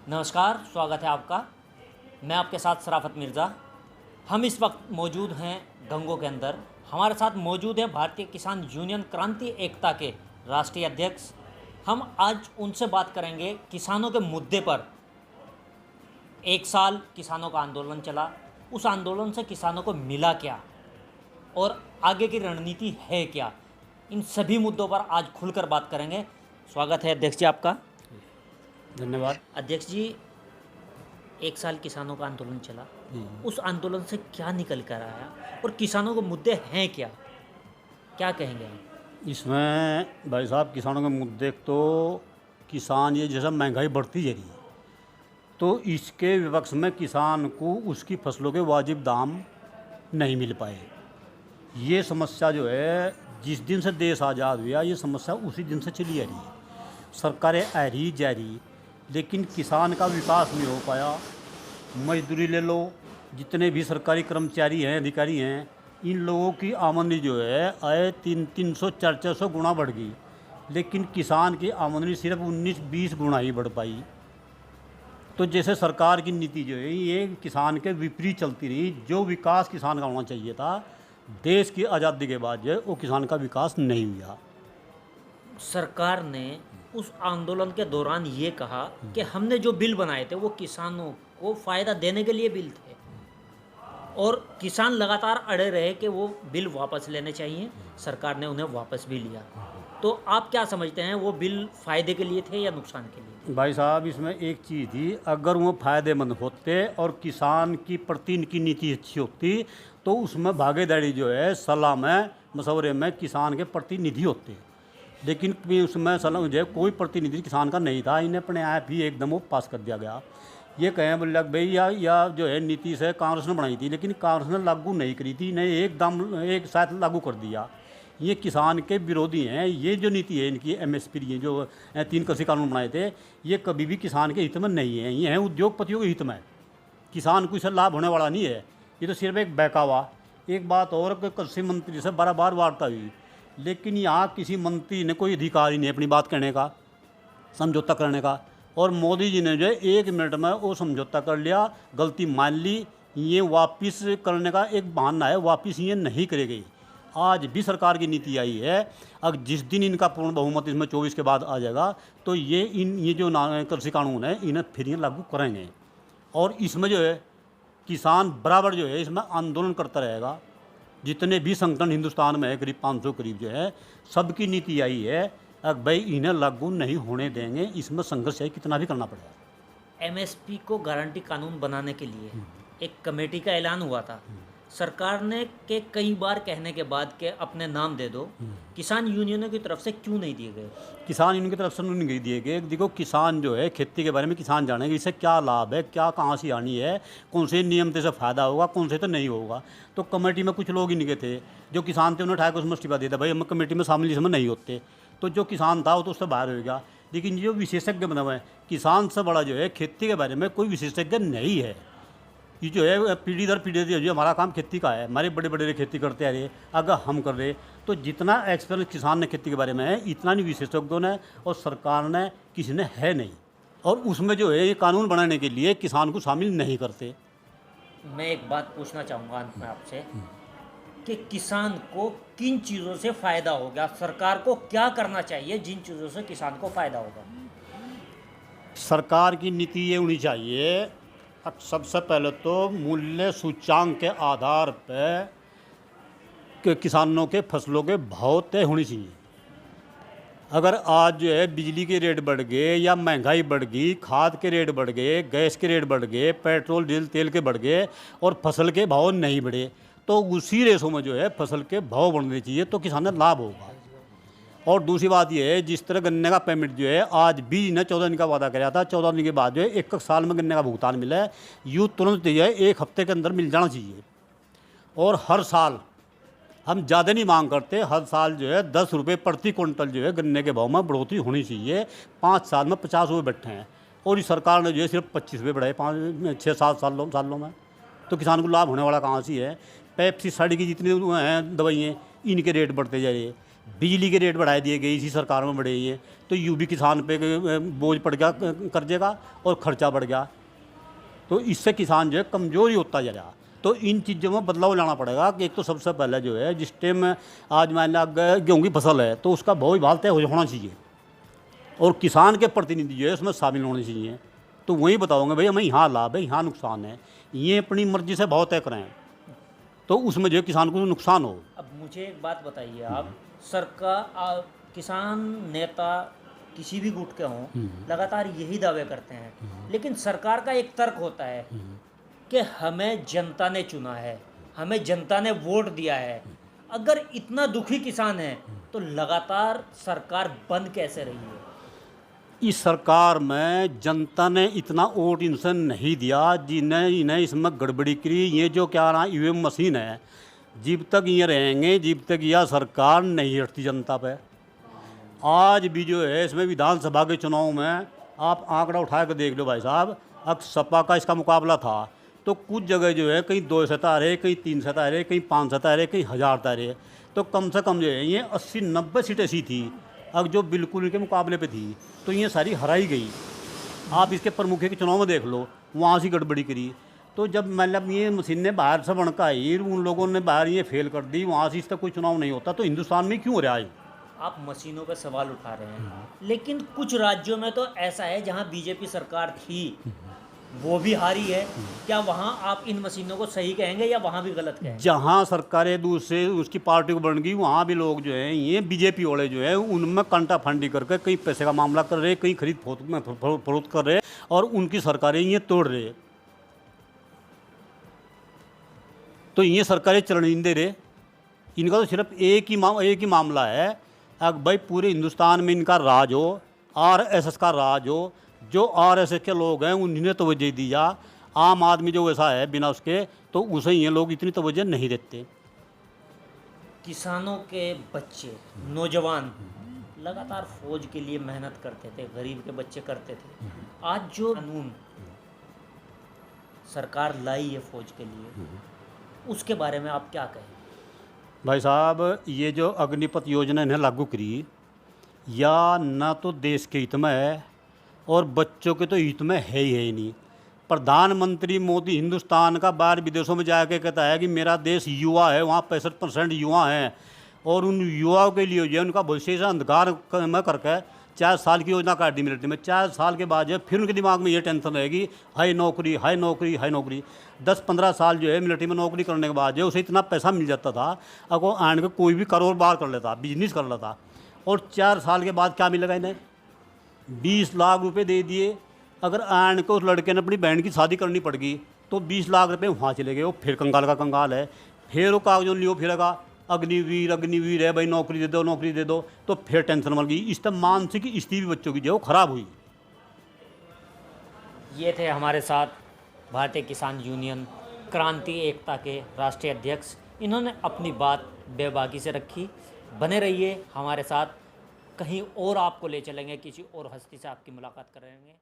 नमस्कार, स्वागत है आपका। मैं आपके साथ शराफत मिर्ज़ा। हम इस वक्त मौजूद हैं गंगो के अंदर। हमारे साथ मौजूद हैं भारतीय किसान यूनियन क्रांति एकता के राष्ट्रीय अध्यक्ष। हम आज उनसे बात करेंगे किसानों के मुद्दे पर। 1 साल किसानों का आंदोलन चला, उस आंदोलन से किसानों को मिला क्या और आगे की रणनीति है क्या, इन सभी मुद्दों पर आज खुलकर बात करेंगे। स्वागत है अध्यक्ष जी आपका। धन्यवाद। अध्यक्ष जी, 1 साल किसानों का आंदोलन चला, उस आंदोलन से क्या निकल कर आया और किसानों के मुद्दे हैं क्या, क्या कहेंगे आप? इसमें भाई साहब किसानों के मुद्दे तो किसान ये जैसा महंगाई बढ़ती जा रही है तो इसके विपक्ष में किसान को उसकी फसलों के वाजिब दाम नहीं मिल पाए। ये समस्या जो है जिस दिन से देश आज़ाद हुआ ये समस्या उसी दिन से चली आ रही है। सरकारें आ रही जा रही लेकिन किसान का विकास नहीं हो पाया। मजदूरी ले लो, जितने भी सरकारी कर्मचारी हैं अधिकारी हैं इन लोगों की आमदनी जो है आए 300-400 गुना बढ़ गई, लेकिन किसान की आमदनी सिर्फ 19-20 गुना ही बढ़ पाई। तो जैसे सरकार की नीति जो है ये किसान के विपरीत चलती रही। जो विकास किसान का होना चाहिए था देश की आज़ादी के बाद जो है वो किसान का विकास नहीं हुआ। सरकार ने उस आंदोलन के दौरान ये कहा कि हमने जो बिल बनाए थे वो किसानों को फ़ायदा देने के लिए बिल थे और किसान लगातार अड़े रहे कि वो बिल वापस लेने चाहिए। सरकार ने उन्हें वापस भी लिया। तो आप क्या समझते हैं, वो बिल फ़ायदे के लिए थे या नुकसान के लिए? भाई साहब इसमें एक चीज़ थी, अगर वो फ़ायदेमंद होते और किसान की प्रति इनकी नीति अच्छी होती तो उसमें भागीदारी जो है सलाह में मशवरे में किसान के प्रतिनिधि होते, लेकिन उसमें सलाह जो है कोई प्रतिनिधि किसान का नहीं था। इन्हें अपने आप ही एकदम वो पास कर दिया गया। ये कहें बोले भाई या जो है नीति से कांग्रेस ने बनाई थी लेकिन कांग्रेस ने लागू नहीं करी थी, इन्हें एक साथ लागू कर दिया। ये किसान के विरोधी हैं। ये जो नीति है इनकी MSP ये जो 3 कृषि कानून बनाए थे ये कभी भी किसान के हित में नहीं है, ये हैं उद्योगपतियों के हित में। किसान को इससे लाभ होने वाला नहीं है, ये तो सिर्फ एक बहकावा। एक बात और कि कृषि मंत्री से बार वार्ता हुई लेकिन यहाँ किसी मंत्री ने कोई अधिकार ही नहीं अपनी बात कहने का, समझौता करने का। और मोदी जी ने जो है 1 मिनट में वो समझौता कर लिया, गलती मान ली। ये वापस करने का एक बहाना है, वापस ये नहीं करेगी। आज भी सरकार की नीति आई है, अब जिस दिन इनका पूर्ण बहुमत इसमें 24 के बाद आ जाएगा तो ये जो कृषि कानून है इन्हें फिर ये लागू करेंगे। और इसमें जो है किसान बराबर जो है इसमें आंदोलन करता रहेगा। जितने भी संगठन हिंदुस्तान में है करीब 500 करीब जो है सबकी नीति आई है, अब भाई इन्हें लागू नहीं होने देंगे। इसमें संघर्ष है कितना भी करना पड़ेगा। MSP को गारंटी कानून बनाने के लिए एक कमेटी का ऐलान हुआ था। सरकार ने के कई बार कहने के बाद के अपने नाम दे दो, किसान यूनियनों की तरफ से क्यों नहीं दिए गए? किसान यूनियन की तरफ से नहीं दिए गए। देखो किसान जो है खेती के बारे में किसान जानेंगे इससे क्या लाभ है, क्या कहाँ से आनी है, कौन से नियम से फ़ायदा होगा, कौन से तो नहीं होगा। तो कमेटी में कुछ लोग ही नहीं थे जो किसान थे, उन्हें उठा कर उसमें इस्तीफा देता भाई हम कमेटी में शामिल इसमें नहीं होते। तो जो किसान था वो तो उससे बाहर हो गया। लेकिन जो विशेषज्ञ बना हुआ है किसान से बड़ा जो है खेती के बारे में कोई विशेषज्ञ नहीं है। ये जो है पीढ़ी दर पीढ़ी जो हमारा काम खेती का है, हमारे बड़े बड़े खेती करते आ रहे, अगर हम कर रहे तो जितना एक्सपीरियंस किसान ने खेती के बारे में है इतना नहीं विशेषज्ञों ने और सरकार ने किसी ने है नहीं। और उसमें जो है ये कानून बनाने के लिए किसान को शामिल नहीं करते। मैं एक बात पूछना चाहूँगा अंत में आपसे कि किसान को किन चीज़ों से फ़ायदा होगा, सरकार को क्या करना चाहिए जिन चीज़ों से किसान को फ़ायदा होगा? सरकार की नीति ये होनी चाहिए, अब सबसे पहले तो मूल्य सूचांक के आधार पर किसानों के फसलों के भाव तय होने चाहिए। अगर आज जो है बिजली के रेट बढ़ गए या महंगाई बढ़ गई, खाद के रेट बढ़ गए, गैस के रेट बढ़ गए, पेट्रोल डीजल तेल के बढ़ गए और फसल के भाव नहीं बढ़े तो उसी रेशों में जो है फसल के भाव बढ़ने चाहिए तो किसानों को लाभ होगा। और दूसरी बात यह है जिस तरह गन्ने का पेमेंट जो है आज भी ने 14 दिन का वादा कराया था, 14 दिन के बाद जो है 1 साल में गन्ने का भुगतान मिला है, यूँ तुरंत जो है 1 हफ्ते के अंदर मिल जाना चाहिए। और हर साल हम ज़्यादा नहीं मांग करते, हर साल जो है 10 रुपये प्रति क्विंटल जो है गन्ने के भाव में बढ़ोतरी होनी चाहिए। 5 साल में 50 रुपये बैठे हैं और इस सरकार ने जो है सिर्फ 25 रुपये बढ़ाए 5-6-7 सालों में। तो किसान को लाभ होने वाला कहाँ से है? पेप्सी साड़ी की जितनी हैं दवाइयाँ इनके रेट बढ़ते जा रहे हैं। बिजली के रेट बढ़ा दिए गए इसी सरकार में बढ़े हैं, तो यूं भी किसान पे बोझ पड़ गया कर्जे का और ख़र्चा बढ़ गया, तो इससे किसान जो है कमज़ोर ही होता जा रहा। तो इन चीज़ों में बदलाव लाना पड़ेगा कि एक तो सबसे पहले जो है जिस टाइम आज मान लो गेहूँ की फसल है तो उसका भाव भाव तय होना चाहिए और किसान के प्रतिनिधि जो है उसमें शामिल होने चाहिए। तो वही बताऊँगा भाई हमें यहाँ लाभ है यहाँ नुकसान है, ये अपनी मर्जी से भाव तय करें तो उसमें जो है किसान को नुकसान हो। अब मुझे एक बात बताइए आप, सरकार किसान नेता किसी भी गुट के हों लगातार यही दावे करते हैं, लेकिन सरकार का एक तर्क होता है कि हमें जनता ने चुना है, हमें जनता ने वोट दिया है। अगर इतना दुखी किसान है तो लगातार सरकार बंद कैसे रही है? इस सरकार में जनता ने इतना वोट इनसे नहीं दिया जिन्हें इन्हें इसमें गड़बड़ी करी। ये जो क्या ना ईवीएम मशीन है, जब तक ये रहेंगे जब तक यह सरकार नहीं हटती जनता पे। आज भी जो है इसमें विधानसभा के चुनाव में आप आंकड़ा उठा कर देख लो भाई साहब, अब सपा का इसका मुकाबला था तो कुछ जगह जो है कहीं 2 सितारे, कहीं 3 सितारे, कहीं 5 सितारे, कहीं 1000 तारे, तो कम से कम जो है ये 80-90 सीटें ऐसी थी अब जो बिल्कुल इनके मुकाबले पे थी, तो ये सारी हराई गई। आप इसके प्रमुख के चुनाव में देख लो, वहाँ से गड़बड़ी करी। तो जब मतलब ये मशीनें बाहर से बनकर आई, उन लोगों ने बाहर ये फेल कर दी, वहाँ से इसका कोई चुनाव नहीं होता, तो हिंदुस्तान में क्यों हो रहा है? आप मशीनों पर सवाल उठा रहे हैं, लेकिन कुछ राज्यों में तो ऐसा है जहां बीजेपी सरकार थी वो भी हारी है। क्या वहां आप इन मशीनों को सही कहेंगे या वहां भी गलत कहेंगे? जहाँ सरकारें दूसरे उसकी पार्टी को बन गई वहाँ भी लोग जो हैं ये बीजेपी वाले जो है उनमें कंटा फंडी करके कहीं पैसे का मामला कर रहे, कहीं खरीद फरोख्त कर रहे और उनकी सरकारें ये तोड़ रहे। तो ये सरकारें चलन नहीं दे रहे। इनका तो सिर्फ एक ही मामला है, अब भाई पूरे हिंदुस्तान में इनका राज हो, आरएसएस का राज हो, जो आरएसएस के लोग हैं उन्हें तवज्जो दी जा। आम आदमी जो वैसा है बिना उसके, तो उसे ये लोग इतनी तवज्जो नहीं देते। किसानों के बच्चे नौजवान लगातार फौज के लिए मेहनत करते थे, गरीब के बच्चे करते थे। आज जो कानून सरकार लाई है फौज के लिए, उसके बारे में आप क्या कहें? भाई साहब ये जो अग्निपथ योजना इन्हें लागू करी, या ना तो देश के हित में है और बच्चों के तो हित में है ही नहीं। प्रधानमंत्री मोदी हिंदुस्तान का बाहर विदेशों में जाके कहता है कि मेरा देश युवा है, वहाँ 65% युवा हैं और उन युवाओं के लिए जो उनका भविष्य से अंधकार में करके 4 साल की योजना काट दी मिलिट्री में। 4 साल के बाद जो फिर उनके दिमाग में ये टेंशन रहेगी, हाई नौकरी हाई नौकरी हाई नौकरी। 10-15 साल जो है मिलिट्री में नौकरी करने के बाद जो उसे इतना पैसा मिल जाता था, अब वो आन के कोई भी कारोबार कर लेता, बिजनेस कर लेता। और 4 साल के बाद क्या मिलेगा इन्हें? 20 लाख रुपए दे दिए। अगर आन को उस लड़के ने अपनी बहन की शादी करनी पड़ गई तो 20 लाख रुपए वहाँ चले गए। वो फिर कंगाल का कंगाल है, फिर वो कागजों लियो फिरेगा, अग्निवीर अग्निवीर है भाई, नौकरी दे दो नौकरी दे दो, तो फिर टेंशन बढ़ गई। इस तरह मानसिक स्थिति भी बच्चों की जो है खराब हुई। ये थे हमारे साथ भारतीय किसान यूनियन क्रांति एकता के राष्ट्रीय अध्यक्ष। इन्होंने अपनी बात बेबाकी से रखी। बने रहिए हमारे साथ, कहीं और आपको ले चलेंगे, किसी और हस्ती से आपकी मुलाकात करेंगे।